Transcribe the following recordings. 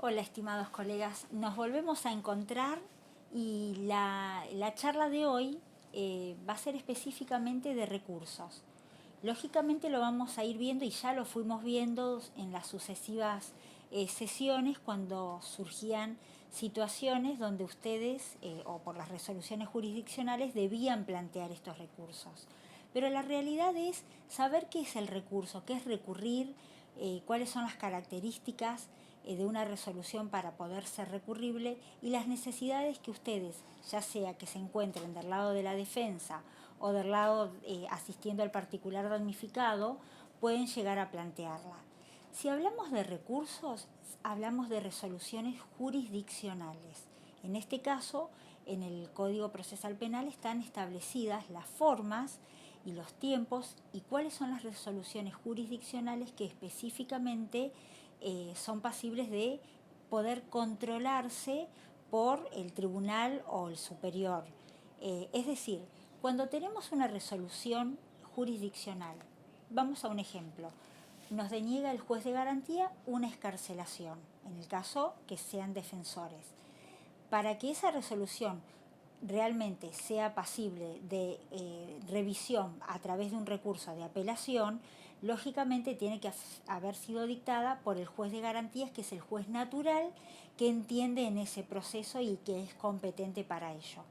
Hola, estimados colegas. Nos volvemos a encontrar y la charla de hoy va a ser específicamente de recursos. Lógicamente lo vamos a ir viendo y ya lo fuimos viendo en las sucesivas sesiones cuando surgían situaciones donde ustedes, o por las resoluciones jurisdiccionales, debían plantear estos recursos. Pero la realidad es saber qué es el recurso, qué es recurrir, cuáles son las características de una resolución para poder ser recurrible y las necesidades que ustedes, ya sea que se encuentren del lado de la defensa o del lado asistiendo al particular damnificado, pueden llegar a plantearla. Si hablamos de recursos, hablamos de resoluciones jurisdiccionales. En este caso, en el Código Procesal Penal están establecidas las formas y los tiempos y cuáles son las resoluciones jurisdiccionales que específicamente son pasibles de poder controlarse por el tribunal o el superior. Es decir, cuando tenemos una resolución jurisdiccional, vamos a un ejemplo, nos deniega el juez de garantía una excarcelación, en el caso que sean defensores. Para que esa resolución realmente sea pasible de revisión a través de un recurso de apelación, lógicamente tiene que haber sido dictada por el juez de garantías, que es el juez natural que entiende en ese proceso y que es competente para ello.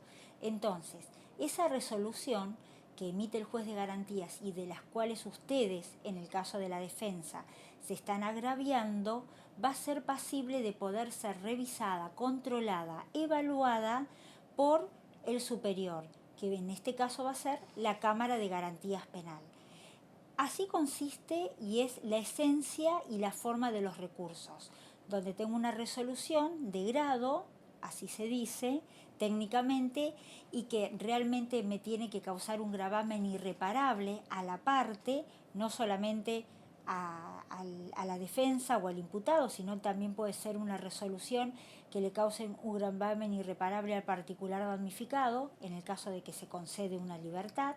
Entonces, esa resolución que emite el juez de garantías y de las cuales ustedes, en el caso de la defensa, se están agraviando, va a ser pasible de poder ser revisada, controlada, evaluada por el superior, que en este caso va a ser la Cámara de Garantías Penal. Así consiste y es la esencia y la forma de los recursos, donde tengo una resolución de grado, así se dice técnicamente, y que realmente me tiene que causar un gravamen irreparable a la parte, no solamente a la defensa o al imputado, sino también puede ser una resolución que le cause un gravamen irreparable al particular damnificado, en el caso de que se concede una libertad,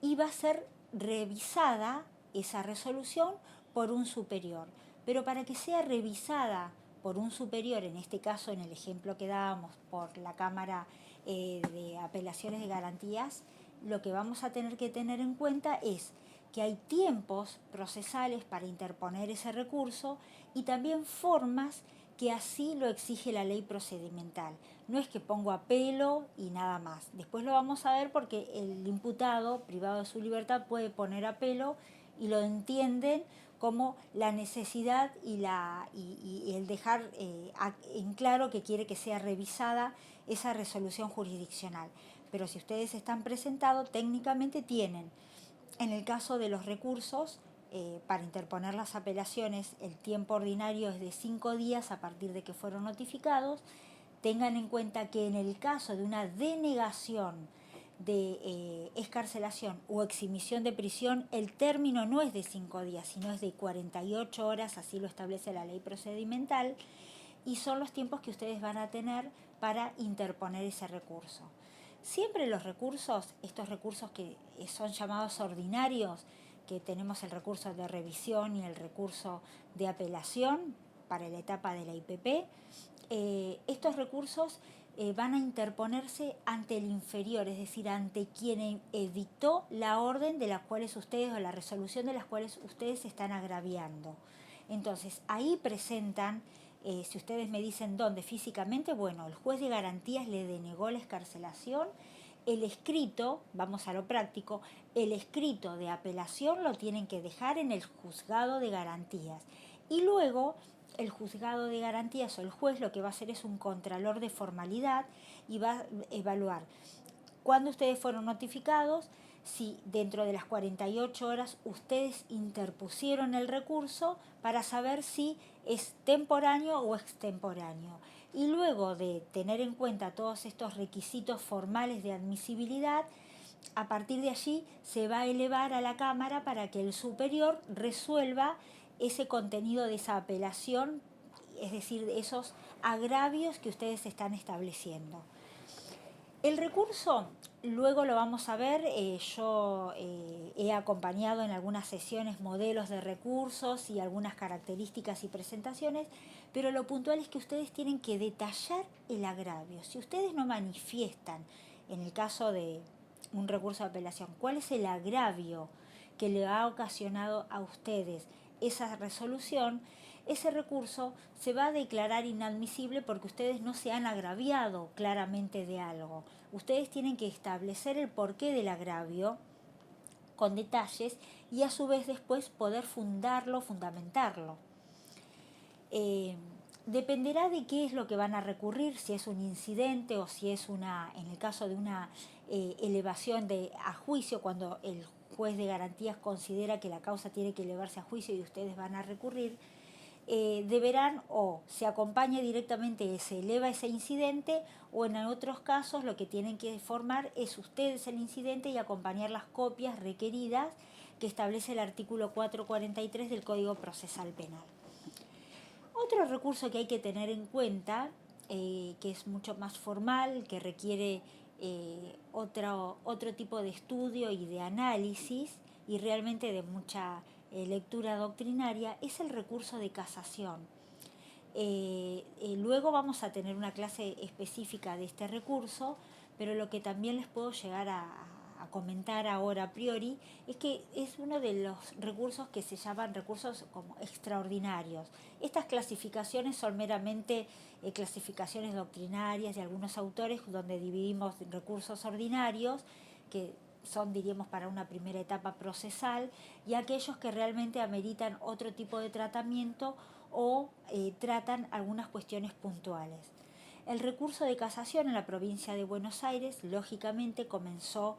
y va a ser revisada esa resolución por un superior. Pero para que sea revisada por un superior, en este caso en el ejemplo que dábamos por la Cámara de Apelaciones de Garantías, lo que vamos a tener que tener en cuenta es que hay tiempos procesales para interponer ese recurso y también formas que así lo exige la ley procedimental. No es que pongo apelo y nada más. Después lo vamos a ver porque el imputado privado de su libertad puede poner apelo y lo entienden como la necesidad y el dejar en claro que quiere que sea revisada esa resolución jurisdiccional. Pero si ustedes están presentados, técnicamente tienen, en el caso de los recursos, para interponer las apelaciones, el tiempo ordinario es de 5 días a partir de que fueron notificados. Tengan en cuenta que en el caso de una denegación de excarcelación o exhibición de prisión, el término no es de 5 días, sino es de 48 horas, así lo establece la ley procedimental, y son los tiempos que ustedes van a tener para interponer ese recurso. Siempre los recursos, estos recursos que son llamados ordinarios, que tenemos el recurso de revisión y el recurso de apelación para la etapa de la IPP, estos recursos van a interponerse ante el inferior, es decir, ante quien dictó la orden de las cuales ustedes o la resolución de las cuales ustedes se están agraviando. Entonces, ahí presentan, si ustedes me dicen dónde físicamente, bueno, el juez de garantías le denegó la excarcelación, el escrito, vamos a lo práctico, el escrito de apelación lo tienen que dejar en el juzgado de garantías. Y luego el juzgado de garantías o el juez lo que va a hacer es un contralor de formalidad y va a evaluar cuándo ustedes fueron notificados, si dentro de las 48 horas ustedes interpusieron el recurso para saber si es temporáneo o extemporáneo. Y luego de tener en cuenta todos estos requisitos formales de admisibilidad, a partir de allí se va a elevar a la Cámara para que el superior resuelva ese contenido de esa apelación, es decir, esos agravios que ustedes están estableciendo. El recurso, luego lo vamos a ver, yo he acompañado en algunas sesiones modelos de recursos y algunas características y presentaciones, pero lo puntual es que ustedes tienen que detallar el agravio. Si ustedes no manifiestan, en el caso de un recurso de apelación, cuál es el agravio que le ha ocasionado a ustedes esa resolución, ese recurso se va a declarar inadmisible porque ustedes no se han agraviado claramente de algo. Ustedes tienen que establecer el porqué del agravio con detalles y a su vez después poder fundamentarlo. Dependerá de qué es lo que van a recurrir, si es un incidente o si es en el caso de una elevación a juicio, cuando el juez de garantías considera que la causa tiene que elevarse a juicio y ustedes van a recurrir, deberán o se acompaña directamente, se eleva ese incidente, o en otros casos lo que tienen que formar es ustedes el incidente y acompañar las copias requeridas que establece el artículo 443 del Código Procesal Penal. Otro recurso que hay que tener en cuenta, que es mucho más formal, que requiere otro tipo de estudio y de análisis y realmente de mucha lectura doctrinaria, es el recurso de casación. Luego vamos a tener una clase específica de este recurso, pero lo que también les puedo llegar a comentar ahora a priori es que es uno de los recursos que se llaman recursos como extraordinarios. Estas clasificaciones son meramente clasificaciones doctrinarias de algunos autores, donde dividimos recursos ordinarios, que son, diríamos, para una primera etapa procesal, y aquellos que realmente ameritan otro tipo de tratamiento o tratan algunas cuestiones puntuales. El recurso de casación en la provincia de Buenos Aires, lógicamente, comenzó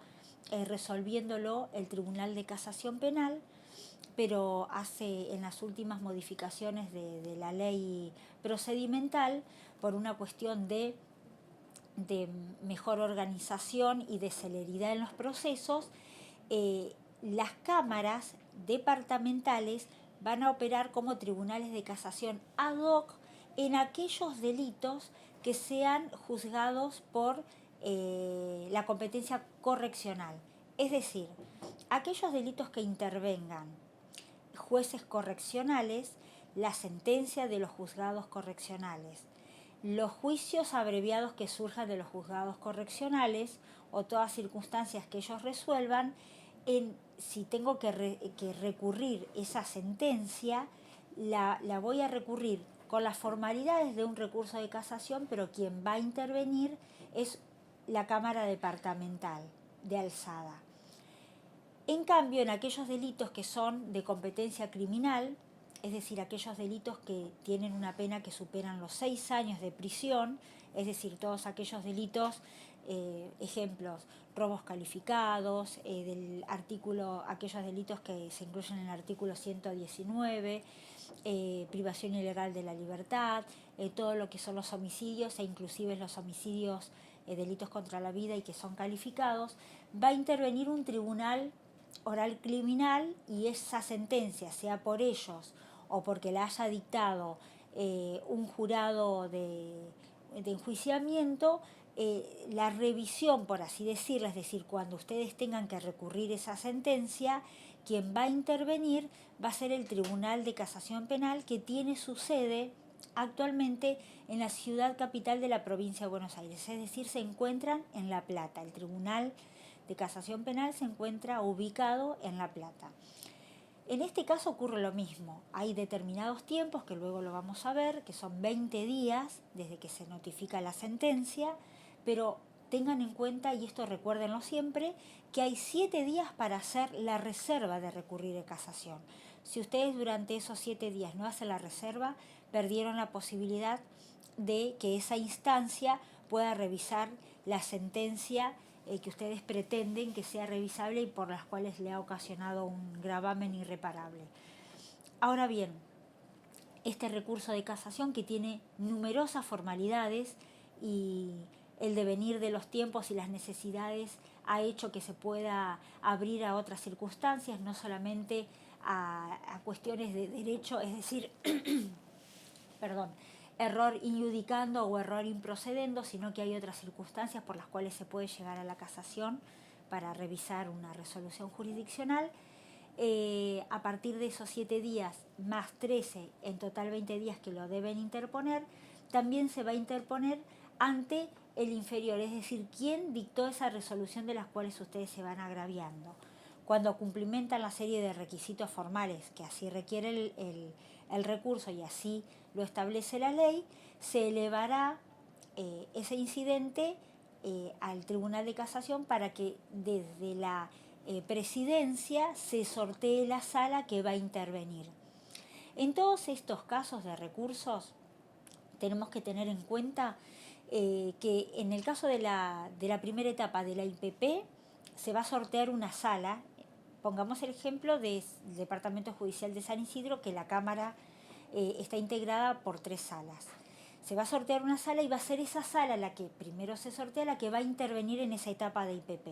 resolviéndolo el Tribunal de Casación Penal, pero en las últimas modificaciones de la ley procedimental, por una cuestión de mejor organización y de celeridad en los procesos, las cámaras departamentales van a operar como tribunales de casación ad hoc en aquellos delitos que sean juzgados por la competencia correccional. Es decir, aquellos delitos que intervengan jueces correccionales, la sentencia de los juzgados correccionales, los juicios abreviados que surjan de los juzgados correccionales o todas circunstancias que ellos resuelvan, si tengo que recurrir esa sentencia, la voy a recurrir con las formalidades de un recurso de casación, pero quien va a intervenir es la Cámara Departamental de Alzada. En cambio, en aquellos delitos que son de competencia criminal, es decir, aquellos delitos que tienen una pena que superan los 6 años de prisión, es decir, todos aquellos delitos, ejemplos, robos calificados, aquellos delitos que se incluyen en el artículo 119, privación ilegal de la libertad, todo lo que son los homicidios e inclusive los homicidios, delitos contra la vida y que son calificados, va a intervenir un tribunal oral criminal y esa sentencia, sea por ellos o porque la haya dictado un jurado de enjuiciamiento, la revisión, por así decirlo, es decir, cuando ustedes tengan que recurrir esa sentencia, quien va a intervenir va a ser el Tribunal de Casación Penal, que tiene su sede actualmente en la ciudad capital de la provincia de Buenos Aires, es decir, se encuentran en La Plata. El Tribunal de Casación Penal se encuentra ubicado en La Plata. En este caso ocurre lo mismo, hay determinados tiempos, que luego lo vamos a ver, que son 20 días desde que se notifica la sentencia, pero tengan en cuenta, y esto recuérdenlo siempre, que hay 7 días para hacer la reserva de recurrir de casación. Si ustedes durante esos 7 días no hacen la reserva, perdieron la posibilidad de que esa instancia pueda revisar la sentencia que ustedes pretenden que sea revisable y por las cuales le ha ocasionado un gravamen irreparable. Ahora bien, este recurso de casación, que tiene numerosas formalidades y el devenir de los tiempos y las necesidades ha hecho que se pueda abrir a otras circunstancias, no solamente a cuestiones de derecho, es decir, perdón, error injudicando o error improcedendo, sino que hay otras circunstancias por las cuales se puede llegar a la casación para revisar una resolución jurisdiccional. A partir de esos 7 días más 13, en total 20 días que lo deben interponer, también se va a interponer ante el inferior, es decir, quién dictó esa resolución de las cuales ustedes se van agraviando. Cuando cumplimentan la serie de requisitos formales que así requiere el recurso y así lo establece la ley, se elevará ese incidente al Tribunal de Casación para que desde la presidencia se sortee la sala que va a intervenir. En todos estos casos de recursos tenemos que tener en cuenta que en el caso de la primera etapa de la IPP se va a sortear una sala. Pongamos el ejemplo del Departamento Judicial de San Isidro, que la Cámara está integrada por 3 salas. Se va a sortear una sala y va a ser esa sala la que primero se sortea, la que va a intervenir en esa etapa de IPP.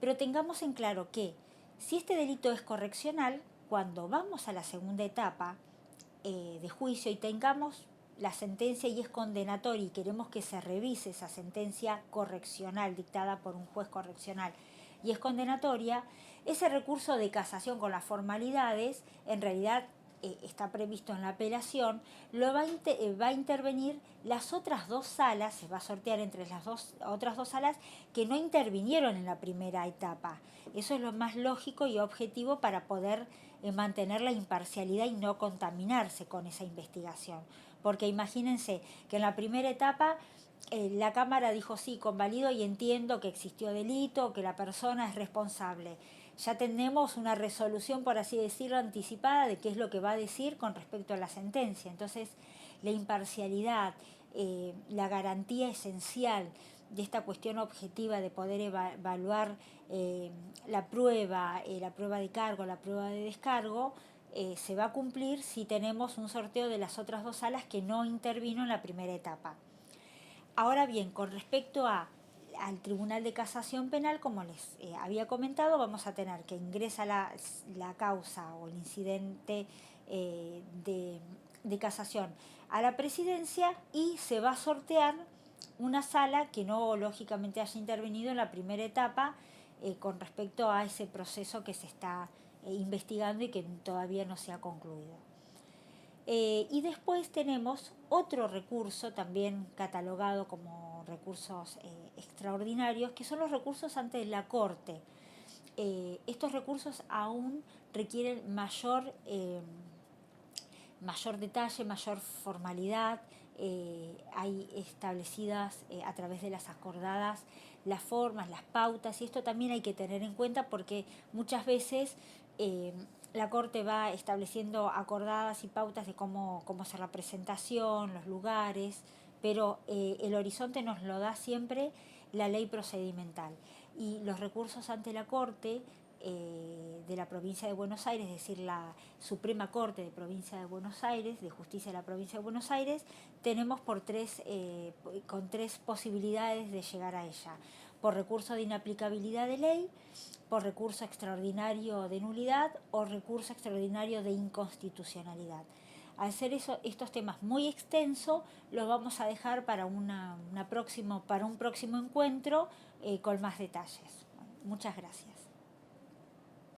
Pero tengamos en claro que si este delito es correccional, cuando vamos a la segunda etapa de juicio y tengamos la sentencia y es condenatoria y queremos que se revise esa sentencia correccional dictada por un juez correccional y es condenatoria, ese recurso de casación con las formalidades en realidad está previsto en la apelación, va a intervenir las otras 2 salas, se va a sortear entre las otras 2 salas que no intervinieron en la primera etapa. Eso es lo más lógico y objetivo para poder mantener la imparcialidad y no contaminarse con esa investigación. Porque imagínense que en la primera etapa la Cámara dijo sí, convalido y entiendo que existió delito, que la persona es responsable. Ya tenemos una resolución, por así decirlo, anticipada de qué es lo que va a decir con respecto a la sentencia. Entonces, la imparcialidad, la garantía esencial de esta cuestión objetiva de poder evaluar la prueba de cargo, la prueba de descargo, se va a cumplir si tenemos un sorteo de las otras 2 salas que no intervino en la primera etapa. Ahora bien, con respecto al Tribunal de Casación Penal, como les había comentado, vamos a tener que ingresa la causa o el incidente de casación a la presidencia y se va a sortear una sala que no lógicamente haya intervenido en la primera etapa con respecto a ese proceso que se está investigando y que todavía no se ha concluido. Y después tenemos otro recurso también catalogado como recursos extraordinarios, que son los recursos ante la Corte. Estos recursos aún requieren mayor detalle, mayor formalidad. Hay establecidas a través de las acordadas las formas, las pautas, y esto también hay que tener en cuenta porque muchas veces la Corte va estableciendo acordadas y pautas de cómo hacer la presentación, los lugares, pero el horizonte nos lo da siempre la ley procedimental. Y los recursos ante la Corte de la provincia de Buenos Aires, es decir, la Suprema Corte de Provincia de Buenos Aires, de Justicia de la Provincia de Buenos Aires, tenemos con 3 posibilidades de llegar a ella: por recurso de inaplicabilidad de ley, por recurso extraordinario de nulidad o recurso extraordinario de inconstitucionalidad. Al ser estos temas muy extensos, los vamos a dejar para un próximo encuentro con más detalles. Muchas gracias.